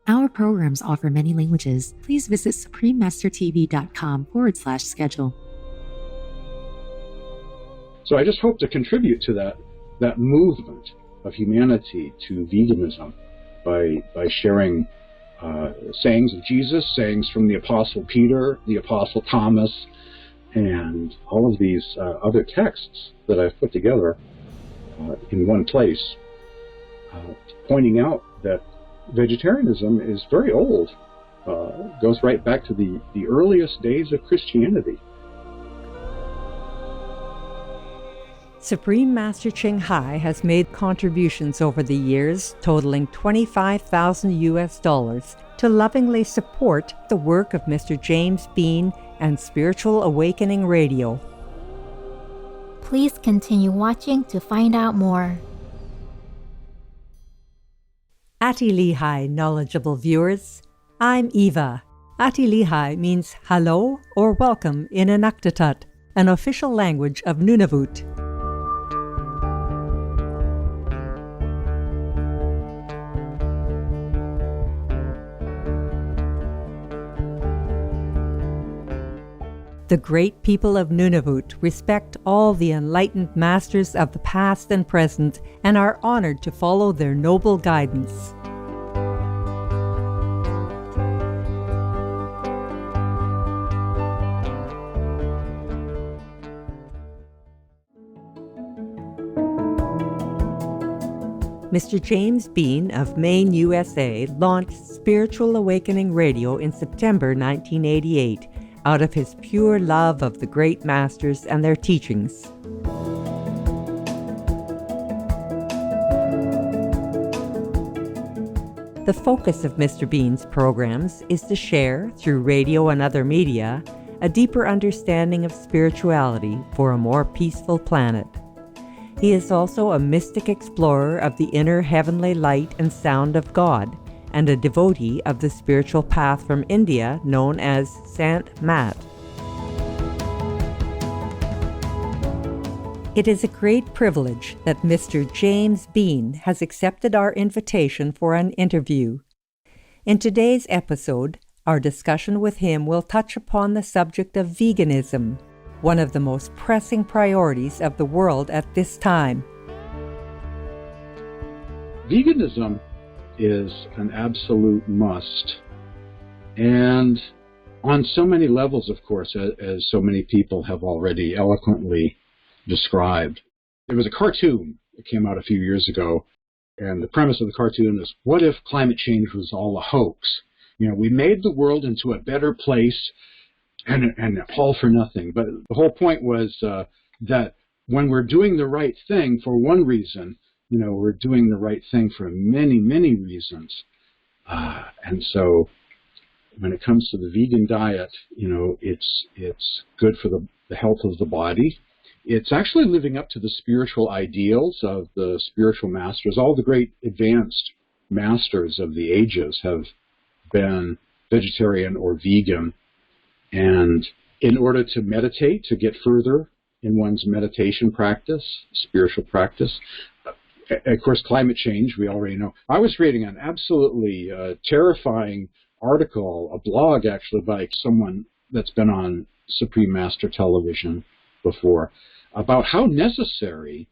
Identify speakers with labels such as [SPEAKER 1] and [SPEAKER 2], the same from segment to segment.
[SPEAKER 1] Our programs offer many languages. Please visit suprememastertv.com/schedule.
[SPEAKER 2] So I just hope to contribute to that movement of humanity to veganism by sharing sayings of Jesus, sayings from the Apostle Peter, the Apostle Thomas, and all of these other texts that I've put together in one place, pointing out that vegetarianism is very old, goes right back to the earliest days of Christianity.
[SPEAKER 3] Supreme Master Ching Hai has made contributions over the years totaling $25,000 to lovingly support the work of Mr. James Bean and Spiritual Awakening Radio.
[SPEAKER 4] Please continue watching to find out more.
[SPEAKER 3] Ati Lihai, knowledgeable viewers. I'm Eva. Ati Lihai means hello or welcome in Inuktitut, an official language of Nunavut. The great people of Nunavut respect all the enlightened masters of the past and present and are honored to follow their noble guidance. Mr. James Bean of Maine, USA, launched Spiritual Awakening Radio in September 1988 out of his pure love of the great masters and their teachings. The focus of Mr. Bean's programs is to share, through radio and other media, a deeper understanding of spirituality for a more peaceful planet. He is also a mystic explorer of the inner heavenly light and sound of God, and a devotee of the spiritual path from India known as Sant Mat. It is a great privilege that Mr. James Bean has accepted our invitation for an interview. In today's episode, our discussion with him will touch upon the subject of veganism, one of the most pressing priorities of the world at this time.
[SPEAKER 2] Veganism is an absolute must, and on so many levels, of course, as so many people have already eloquently described. There was a cartoon that came out a few years ago, and the premise of the cartoon is, what if climate change was all a hoax? You know, we made the world into a better place, and all for nothing. But the whole point was that when we're doing the right thing for one reason, you know, we're doing the right thing for many, many reasons. And so when it comes to the vegan diet, you know, it's good for the health of the body. It's actually living up to the spiritual ideals of the spiritual masters. All the great advanced masters of the ages have been vegetarian or vegan. And in order to meditate, to get further in one's meditation practice, spiritual practice, of course, climate change, we already know. I was reading an absolutely terrifying article, a blog actually, by someone that's been on Supreme Master television before, about how necessary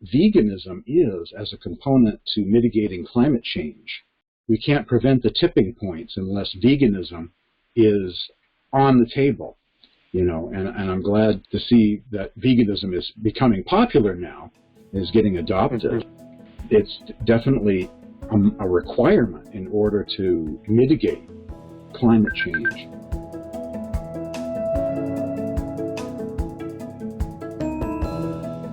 [SPEAKER 2] veganism is as a component to mitigating climate change. We can't prevent the tipping points unless veganism is on the table, you know, and I'm glad to see that veganism is becoming popular now, is getting adopted. It's definitely a requirement in order to mitigate climate change.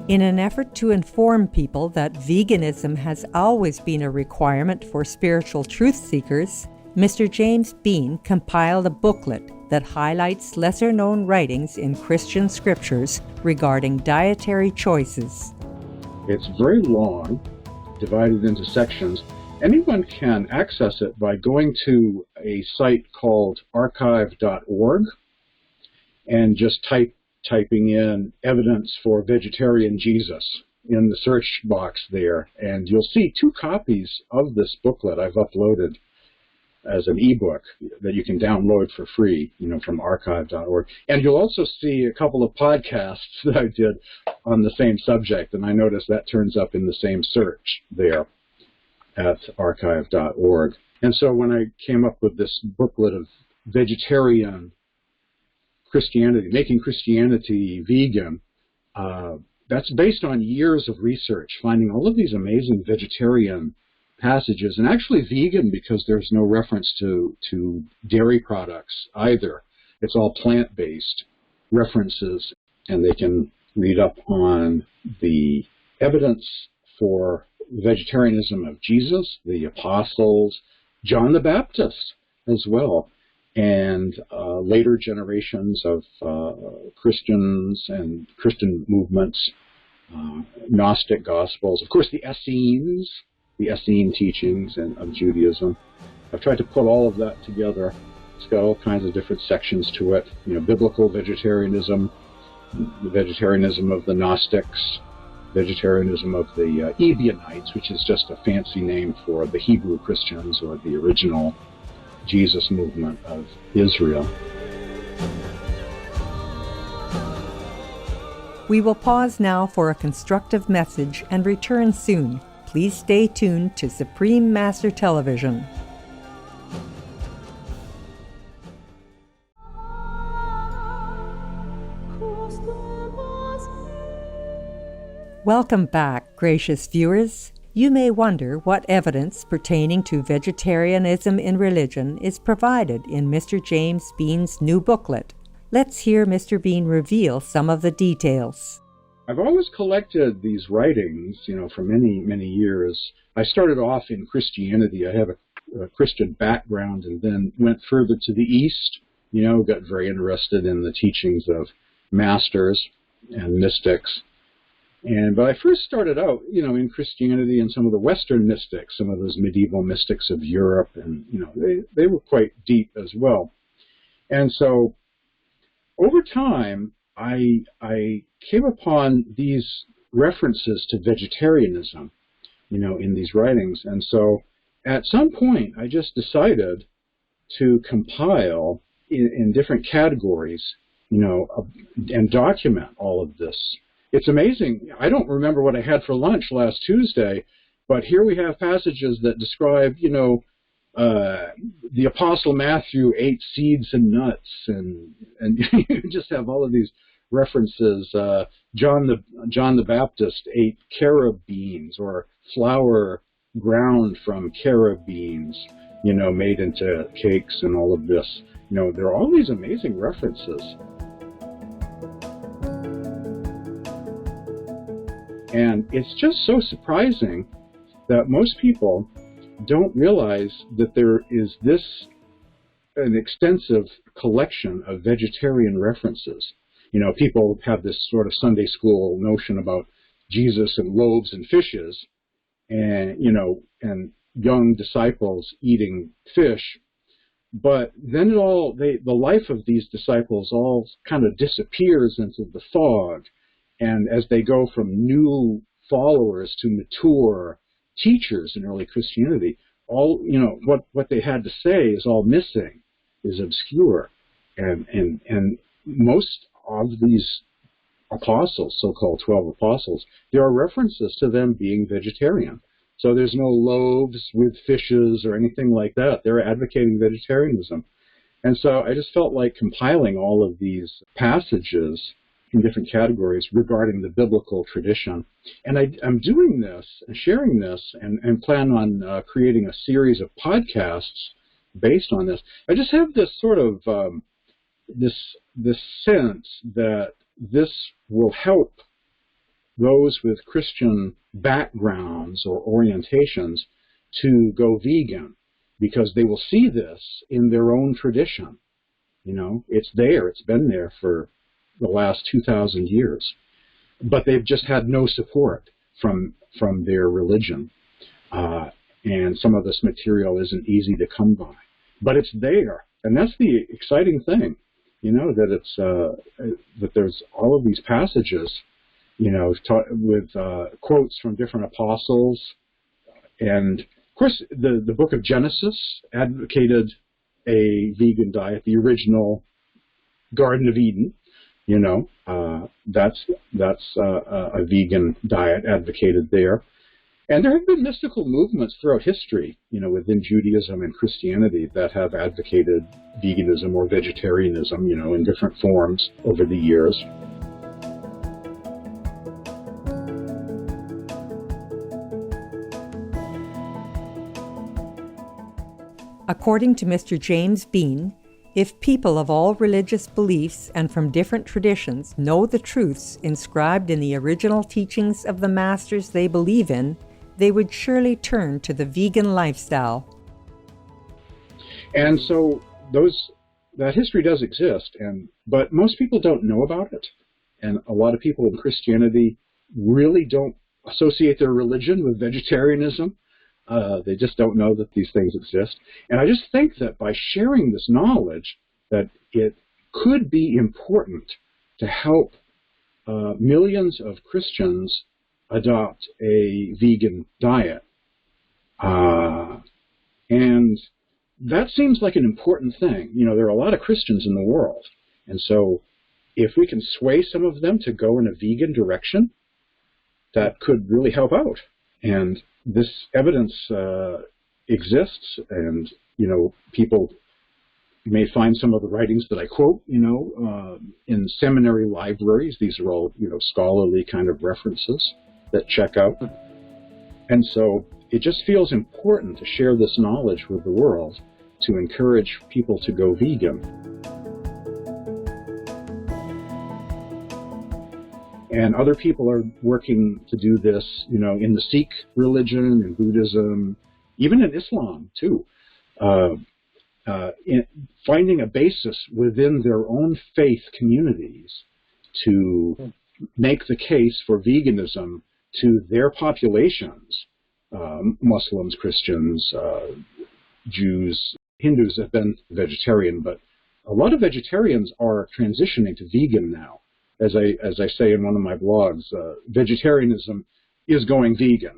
[SPEAKER 3] In an effort to inform people that veganism has always been a requirement for spiritual truth seekers, Mr. James Bean compiled a booklet that highlights lesser-known writings in Christian scriptures regarding dietary choices.
[SPEAKER 2] It's very long, divided into sections. Anyone can access it by going to a site called archive.org and just typing in evidence for vegetarian Jesus in the search box there, and you'll see 2 copies of this booklet I've uploaded. as an ebook that you can download for free, from archive.org. And you'll also see a couple of podcasts that I did on the same subject, and I noticed that turns up in the same search there at archive.org. And so when I came up with this booklet of vegetarian Christianity, making Christianity vegan, that's based on years of research, finding all of these amazing vegetarian passages, and actually vegan because there's no reference to dairy products either. It's all plant-based references, and they can read up on the evidence for vegetarianism of Jesus, the apostles, John the Baptist as well, and later generations of Christians and Christian movements, Gnostic Gospels, of course the Essenes, the Essene teachings of Judaism. I've tried to put all of that together. It's got all kinds of different sections to it. Biblical vegetarianism, the vegetarianism of the Gnostics, vegetarianism of the Ebionites, which is just a fancy name for the Hebrew Christians or the original Jesus movement of Israel.
[SPEAKER 3] We will pause now for a constructive message and return soon. Please stay tuned to Supreme Master Television. Welcome back, gracious viewers. You may wonder what evidence pertaining to vegetarianism in religion is provided in Mr. James Bean's new booklet. Let's hear Mr. Bean reveal some of the details.
[SPEAKER 2] I've always collected these writings, for many, many years. I started off in Christianity. I have a Christian background and then went further to the East, got very interested in the teachings of masters and mystics. But I first started out, in Christianity and some of the Western mystics, some of those medieval mystics of Europe, and, they were quite deep as well. And so over time, I came upon these references to vegetarianism, in these writings. And so at some point, I just decided to compile in different categories, and document all of this. It's amazing. I don't remember what I had for lunch last Tuesday, but here we have passages that describe, the Apostle Matthew ate seeds and nuts, and you just have all of these references. John the Baptist ate carob beans, or flour ground from carob beans, made into cakes and all of this. There are all these amazing references. And it's just so surprising that most people don't realize that there is an extensive collection of vegetarian references. People have this sort of Sunday school notion about Jesus and loaves and fishes, and, and young disciples eating fish. But then the life of these disciples all kind of disappears into the fog. And as they go from new followers to mature teachers in early Christianity, all, what they had to say is all missing, is obscure. And most of these apostles, so-called 12 apostles, there are references to them being vegetarian. So there's no loaves with fishes or anything like that. They're advocating vegetarianism. And so I just felt like compiling all of these passages in different categories regarding the biblical tradition. And I'm doing this, sharing this, and plan on creating a series of podcasts based on this. I just have this sort of this sense that this will help those with Christian backgrounds or orientations to go vegan, because they will see this in their own tradition. It's there. It's been there for the last 2,000 years, but they've just had no support from their religion, and some of this material isn't easy to come by, but it's there, and that's the exciting thing, that it's that there's all of these passages, with quotes from different apostles, and Of course, the book of Genesis advocated a vegan diet, the original Garden of Eden. That's a vegan diet advocated there. And there have been mystical movements throughout history, within Judaism and Christianity that have advocated veganism or vegetarianism, in different forms over the years.
[SPEAKER 3] According to Mr. James Bean, if people of all religious beliefs and from different traditions know the truths inscribed in the original teachings of the masters they believe in, they would surely turn to the vegan lifestyle.
[SPEAKER 2] And so that history does exist, but most people don't know about it. And a lot of people in Christianity really don't associate their religion with vegetarianism. They just don't know that these things exist. And I just think that by sharing this knowledge, that it could be important to help millions of Christians adopt a vegan diet. And that seems like an important thing. There are a lot of Christians in the world. And so if we can sway some of them to go in a vegan direction, that could really help out. And this evidence exists, and people may find some of the writings that I quote, in seminary libraries. These are all scholarly kind of references that check out. And so it just feels important to share this knowledge with the world to encourage people to go vegan. And other people are working to do this, in the Sikh religion, in Buddhism, even in Islam, too. In finding a basis within their own faith communities to make the case for veganism to their populations, Muslims, Christians, Jews, Hindus have been vegetarian, but a lot of vegetarians are transitioning to vegan now. As I say in one of my blogs, vegetarianism is going vegan.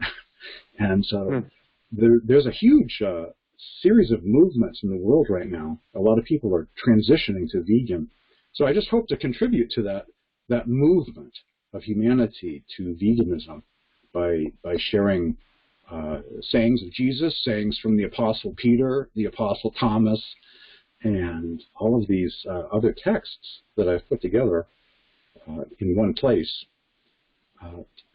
[SPEAKER 2] And so there's a huge series of movements in the world right now. A lot of people are transitioning to vegan. So I just hope to contribute to that movement of humanity to veganism by sharing sayings of Jesus, sayings from the Apostle Peter, the Apostle Thomas, and all of these other texts that I've put together in one place,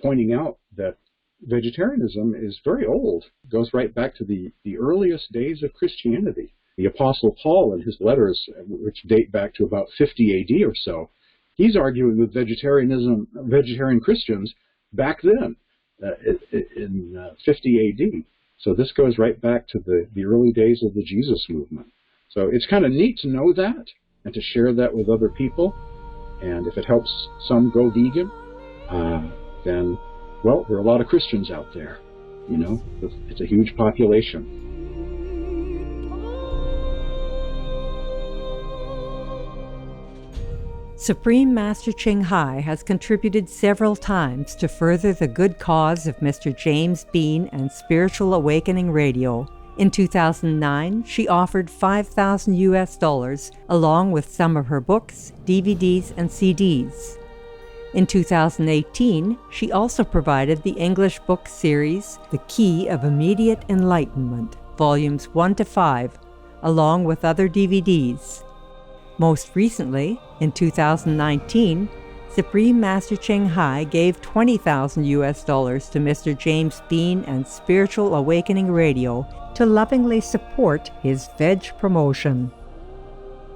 [SPEAKER 2] pointing out that vegetarianism is very old. It goes right back to the earliest days of Christianity. The Apostle Paul in his letters, which date back to about 50 AD or so, he's arguing with vegetarian Christians back then, in 50 AD. So this goes right back to the early days of the Jesus movement. So it's kind of neat to know that and to share that with other people. And if it helps some go vegan, then, well, there are a lot of Christians out there. It's a huge population.
[SPEAKER 3] Supreme Master Ching Hai has contributed several times to further the good cause of Mr. James Bean and Spiritual Awakening Radio. In 2009, she offered $5,000 along with some of her books, DVDs, and CDs. In 2018, she also provided the English book series, The Key of Immediate Enlightenment, Volumes 1 to 5, along with other DVDs. Most recently, in 2019, Supreme Master Ching Hai gave $20,000 to Mr. James Bean and Spiritual Awakening Radio to lovingly support his veg promotion.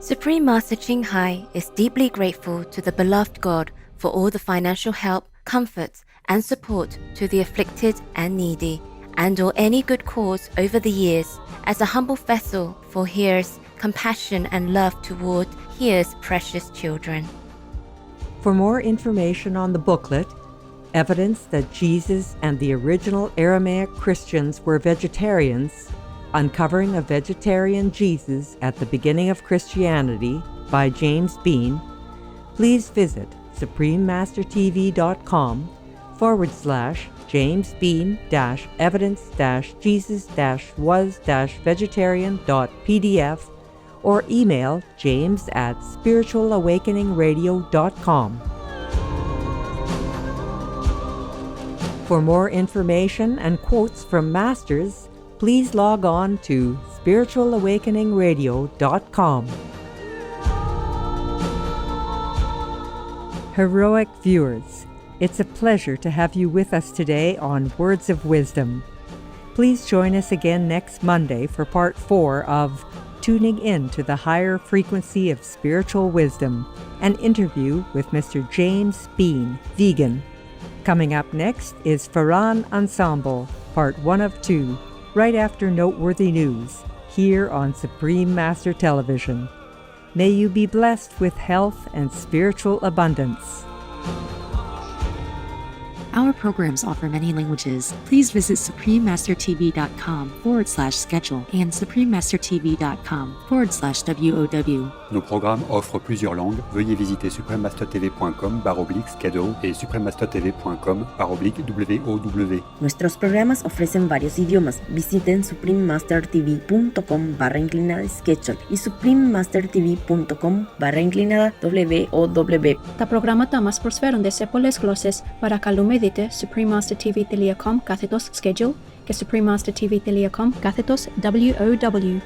[SPEAKER 5] Supreme Master Ching Hai is deeply grateful to the beloved God for all the financial help, comfort, and support to the afflicted and needy, and or any good cause over the years, as a humble vessel for His compassion and love toward His precious children.
[SPEAKER 3] For more information on the booklet, Evidence that Jesus and the original Aramaic Christians were vegetarians, Uncovering a Vegetarian Jesus at the Beginning of Christianity by James Bean, please visit suprememastertv.com/James james-bean-evidence-jesus-was-vegetarian.pdf or email james@spiritualawakeningradio.com. For more information and quotes from masters, please log on to spiritualawakeningradio.com. Heroic viewers, it's a pleasure to have you with us today on Words of Wisdom. Please join us again next Monday for part 4 of Tuning In to the Higher Frequency of Spiritual Wisdom, an interview with Mr. James Bean, vegan. Coming up next is Farhan Ensemble, part 1 of 2, right after Noteworthy News, here on Supreme Master Television. May you be blessed with health and spiritual abundance.
[SPEAKER 1] Our programs offer many languages. Please visit suprememastertv.com/schedule and suprememastertv.com/WOW.
[SPEAKER 6] Nos programmes offrent plusieurs langues. Veuillez visiter suprememastertv.com/schedule et suprememastertv.com/WOW.
[SPEAKER 7] Nuestros programas ofrecen varios idiomas. Visiten suprememastertv.com/schedule y suprememastertv.com/WOW.
[SPEAKER 8] Τα προγράμματα μας προσφέρονται σε πολλές γλώσσες. Παρακαλούμε δείτε suprememastertv.com/schedule και suprememastertv.com/WOW.